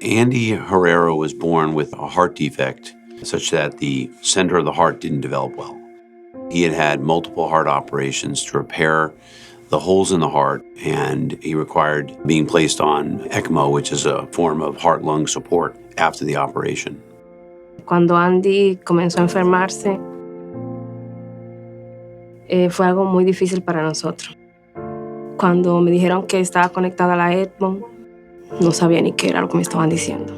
Andy Herrera was born with a heart defect such that the center of the heart didn't develop well. He had had multiple heart operations to repair the holes in the heart, and he required being placed on ECMO, which is a form of heart-lung support, after the operation. Cuando Andy comenzó a enfermarse, fue algo muy difícil para nosotros. Cuando me dijeron que estaba conectada a la ECMO, no sabía ni qué era lo que me estaban diciendo.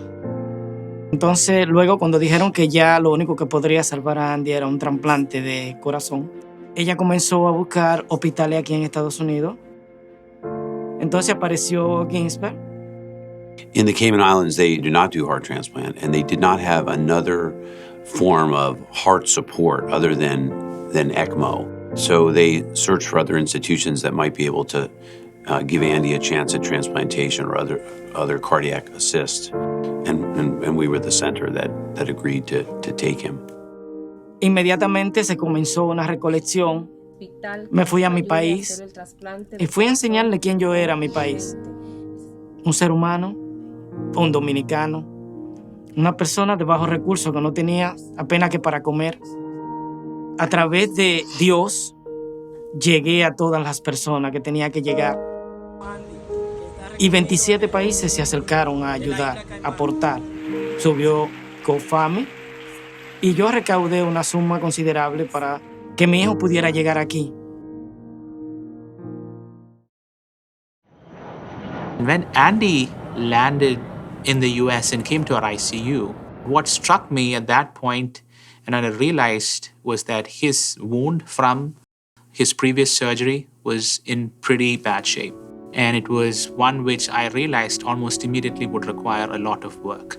Entonces, luego cuando dijeron que ya lo único que podría salvar a Andy era un trasplante de corazón, ella comenzó a buscar hospitales aquí en Estados Unidos. Entonces apareció Ginsberg. In the Cayman Islands, they do not do heart transplant, and they did not have another form of heart support other than ECMO. So they searched for other institutions that might be able to give Andy a chance at transplantation or other cardiac assist. And we were the center that agreed to take him. Inmediatamente se comenzó una recolección. Me fui a mi país y fui a enseñarle quién yo era a mi país. Un ser humano, un dominicano, una persona de bajos recursos que no tenía apenas que para comer. A través de Dios, llegué a todas las personas que tenía que llegar. Y 27 países se acercaron a ayudar, a aportar. Subió GoFundMe y yo recaudé una suma considerable para que mi hijo pudiera llegar aquí. When Andy landed in the US and came to our ICU, what struck me at that point and I realized was that his wound from his previous surgery was in pretty bad shape. And it was one which I realized almost immediately would require a lot of work.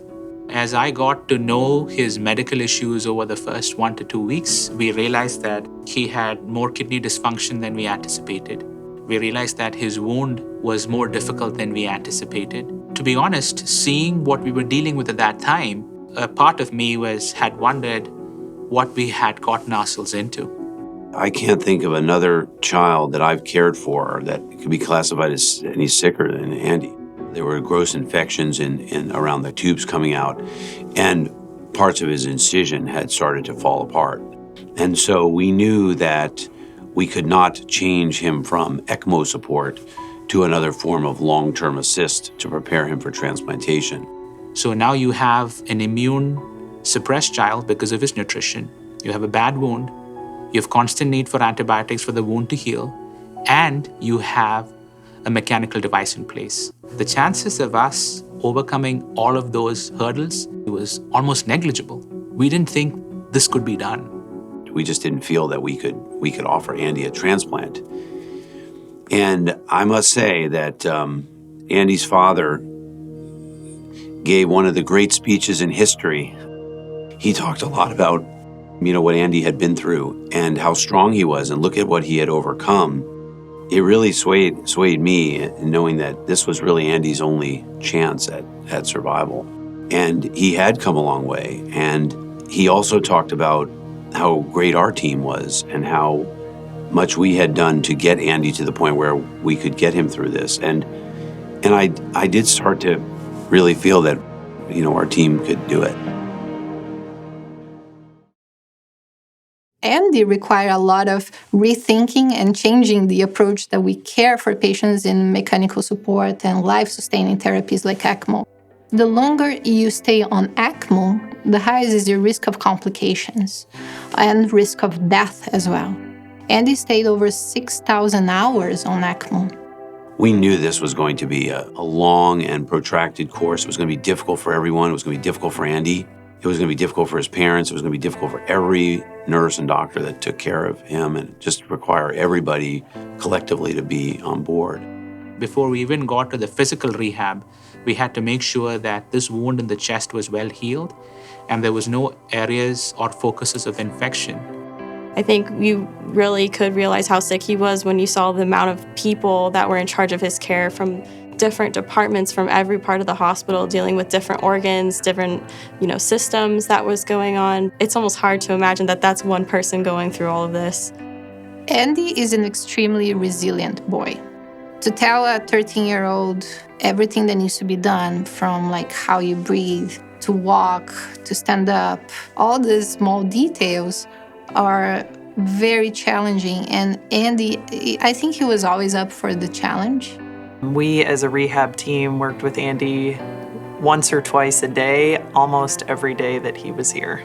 As I got to know his medical issues over the first 1 to 2 weeks, we realized that he had more kidney dysfunction than we anticipated. We realized that his wound was more difficult than we anticipated. To be honest, seeing what we were dealing with at that time, a part of me had wondered what we had gotten ourselves into. I can't think of another child that I've cared for that could be classified as any sicker than Andy. There were gross infections in around the tubes coming out, and parts of his incision had started to fall apart. And so we knew that we could not change him from ECMO support to another form of long-term assist to prepare him for transplantation. So now you have an immune-suppressed child because of his nutrition. You have a bad wound. You have constant need for antibiotics for the wound to heal. And you have a mechanical device in place. The chances of us overcoming all of those hurdles was almost negligible. We didn't think this could be done. We just didn't feel that we could offer Andy a transplant. And I must say that Andy's father gave one of the great speeches in history. He talked a lot about, what Andy had been through and how strong he was, and look at what he had overcome. It really swayed me in knowing that this was really Andy's only chance at survival. And he had come a long way. And he also talked about how great our team was and how much we had done to get Andy to the point where we could get him through this. And I did start to really feel that, our team could do it. Andy required a lot of rethinking and changing the approach that we care for patients in mechanical support and life-sustaining therapies like ECMO. The longer you stay on ECMO, the higher is your risk of complications and risk of death as well. Andy stayed over 6,000 hours on ECMO. We knew this was going to be a long and protracted course. It was going to be difficult for everyone. It was going to be difficult for Andy. It was going to be difficult for his parents. It was going to be difficult for every nurse and doctor that took care of him, and just require everybody collectively to be on board. Before we even got to the physical rehab, we had to make sure that this wound in the chest was well healed and there was no areas or focuses of infection. I think you really could realize how sick he was when you saw the amount of people that were in charge of his care from different departments from every part of the hospital dealing with different organs, different, systems that was going on. It's almost hard to imagine that that's one person going through all of this. Andy is an extremely resilient boy. To tell a 13-year-old everything that needs to be done, from like how you breathe, to walk, to stand up, all these small details are very challenging. And Andy, I think he was always up for the challenge. We as a rehab team worked with Andy once or twice a day, almost every day that he was here.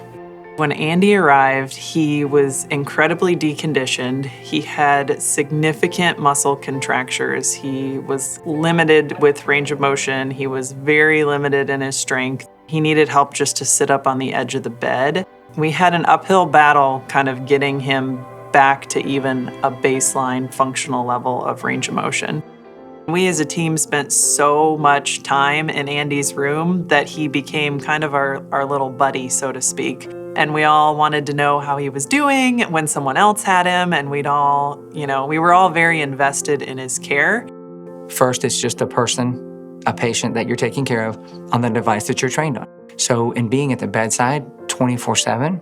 When Andy arrived, he was incredibly deconditioned. He had significant muscle contractures. He was limited with range of motion. He was very limited in his strength. He needed help just to sit up on the edge of the bed. We had an uphill battle kind of getting him back to even a baseline functional level of range of motion. We as a team spent so much time in Andy's room that he became kind of our little buddy, so to speak. And we all wanted to know how he was doing when someone else had him, and we were all very invested in his care. First, it's just a person, a patient that you're taking care of on the device that you're trained on. So in being at the bedside 24/7,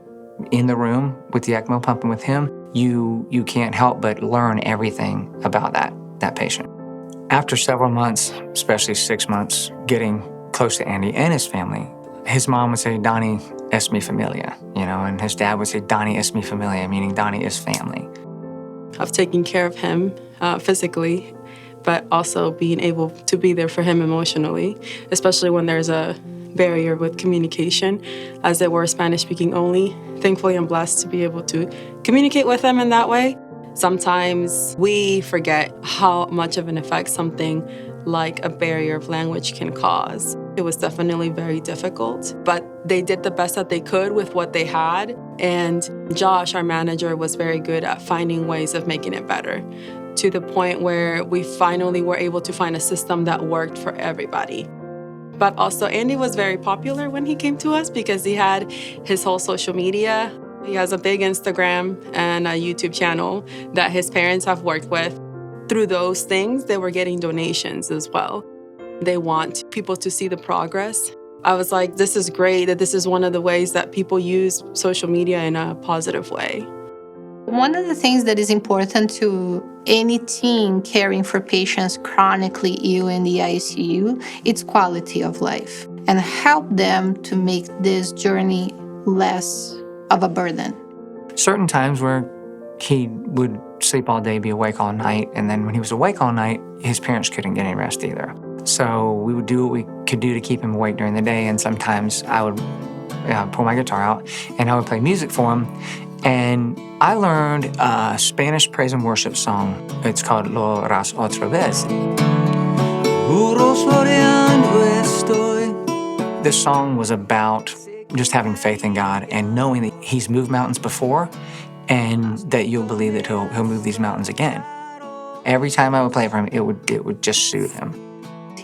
in the room with the ECMO pumping with him, you can't help but learn everything about that patient. After several months, especially 6 months, getting close to Andy and his family, his mom would say, "Donnie es mi familia," and his dad would say, "Donnie es mi familia," meaning Donnie is family. Of taking care of him physically, but also being able to be there for him emotionally, especially when there's a barrier with communication, as they were Spanish-speaking only. Thankfully, I'm blessed to be able to communicate with them in that way. Sometimes we forget how much of an effect something like a barrier of language can cause. It was definitely very difficult, but they did the best that they could with what they had. And Josh, our manager, was very good at finding ways of making it better, to the point where we finally were able to find a system that worked for everybody. But also, Andy was very popular when he came to us because he had his whole social media. He has a big Instagram and a YouTube channel that his parents have worked with. Through those things, they were getting donations as well. They want people to see the progress. I was like, this is great, that this is one of the ways that people use social media in a positive way. One of the things that is important to any team caring for patients chronically ill in the ICU, it's quality of life, and help them to make this journey less of a burden. Certain times where he would sleep all day, be awake all night, and then when he was awake all night, his parents couldn't get any rest either. So we would do what we could do to keep him awake during the day, and sometimes I would pull my guitar out and I would play music for him. And I learned a Spanish praise and worship song. It's called Lo harás otra vez. This song was about just having faith in God and knowing that He's moved mountains before and that you'll believe that He'll move these mountains again. Every time I would play for him, it would just soothe him.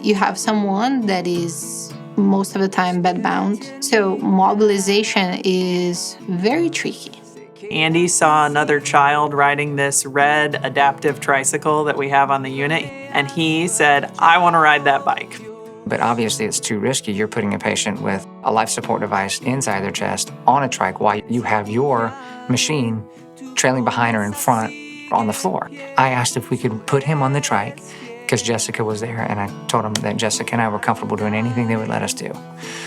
You have someone that is most of the time bedbound, so mobilization is very tricky. Andy saw another child riding this red adaptive tricycle that we have on the unit, and he said, "I want to ride that bike." But obviously it's too risky. You're putting a patient with a life support device inside their chest on a trike while you have your machine trailing behind or in front on the floor. I asked if we could put him on the trike because Jessica was there, and I told them that Jessica and I were comfortable doing anything they would let us do.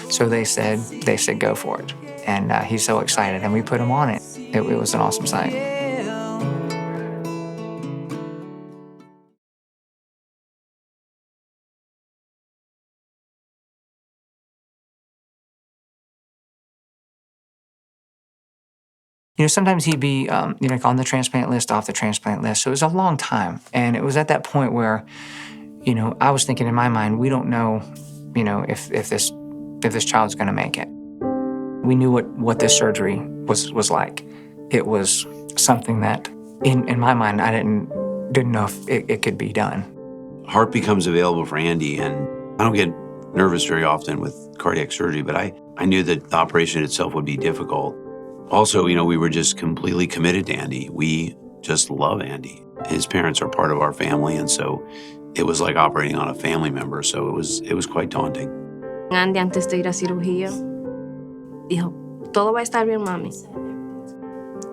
So they said go for it. And he's so excited, and we put him on it. It was an awesome sight. Sometimes he'd be, like on the transplant list, off the transplant list. So it was a long time. And it was at that point where, I was thinking in my mind, we don't know, if this child's going to make it. We knew what this surgery was like. It was something that, in my mind, I didn't know if it could be done. Heart becomes available for Andy, and I don't get nervous very often with cardiac surgery, but I knew that the operation itself would be difficult. Also, we were just completely committed to Andy. We just love Andy. His parents are part of our family, and so it was like operating on a family member, so it was quite daunting. Andy, antes de ir a cirugía, dijo, todo va a estar bien, mami.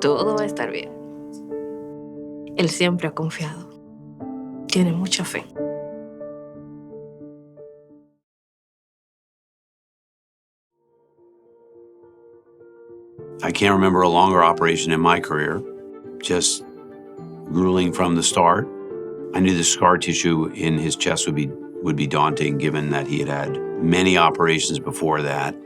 Todo va a estar bien. Él siempre ha confiado. Tiene mucha fe. I can't remember a longer operation in my career, just grueling from the start. I knew the scar tissue in his chest would be daunting, given that he had had many operations before that,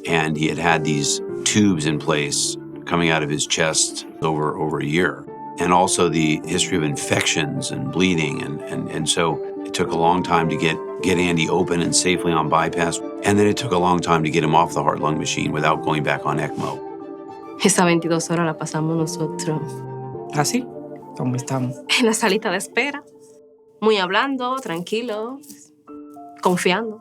and he had had these tubes in place coming out of his chest over a year, and also the history of infections and bleeding, and so it took a long time to get Andy open and safely on bypass, and then it took a long time to get him off the heart-lung machine without going back on ECMO. Esa 22 horas la pasamos nosotros Así como estamos. en la salita de espera, muy hablando, tranquilo, confiando.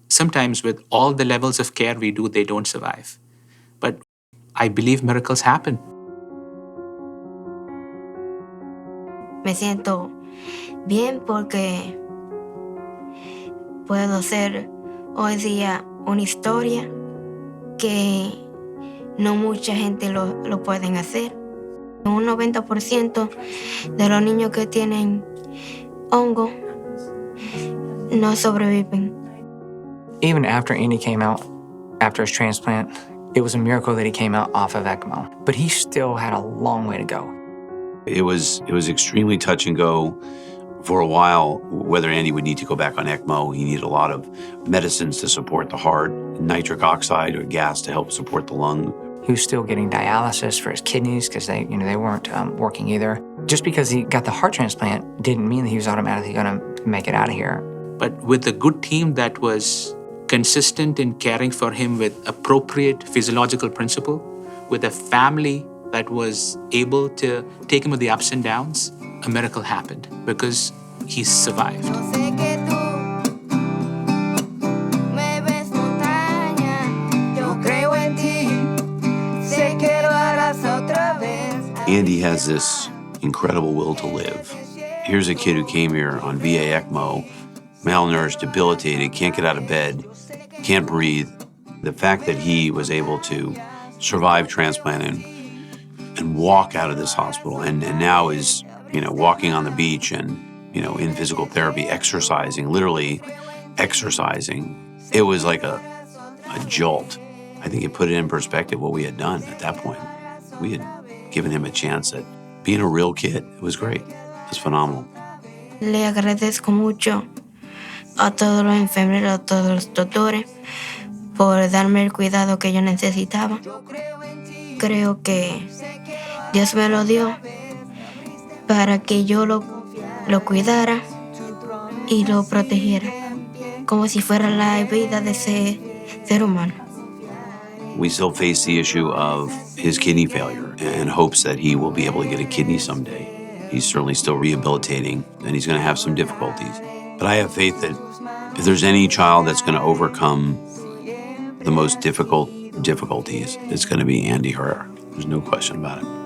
Sometimes with all the levels of care we do, they don't survive. But I believe miracles happen. Me siento bien porque puedo hacer hoy día una historia que no mucha gente lo pueden hacer. Un 90% de los niños que tienen hongo no sobreviven. Even after Andy came out, after his transplant, it was a miracle that he came out off of ECMO. But he still had a long way to go. It was extremely touch and go for a while whether Andy would need to go back on ECMO. He needed a lot of medicines to support the heart, nitric oxide or gas to help support the lung. He was still getting dialysis for his kidneys because they weren't working either. Just because he got the heart transplant didn't mean that he was automatically going to make it out of here. But with a good team that was consistent in caring for him with appropriate physiological principle, with a family that was able to take him with the ups and downs, a miracle happened because he survived. Andy has this incredible will to live. Here's a kid who came here on VA ECMO, malnourished, debilitated, can't get out of bed, can't breathe. The fact that he was able to survive transplant and walk out of this hospital and now is, walking on the beach and, in physical therapy, exercising, literally exercising, it was like a jolt. I think it put it in perspective what we had done at that point. We had given him a chance at being a real kid. It was great. It was phenomenal. Le agradezco mucho a todos los enfermeros, a todos los doctores, por darme el cuidado que yo necesitaba. Creo que Dios me lo dio para que yo lo cuidara y lo protegiera, como si fuera la vida de ese ser humano. We still face the issue of his kidney failure and hopes that he will be able to get a kidney someday. He's certainly still rehabilitating, and he's going to have some difficulties. But I have faith that if there's any child that's going to overcome the most difficult difficulties, it's going to be Andy Herrera. There's no question about it.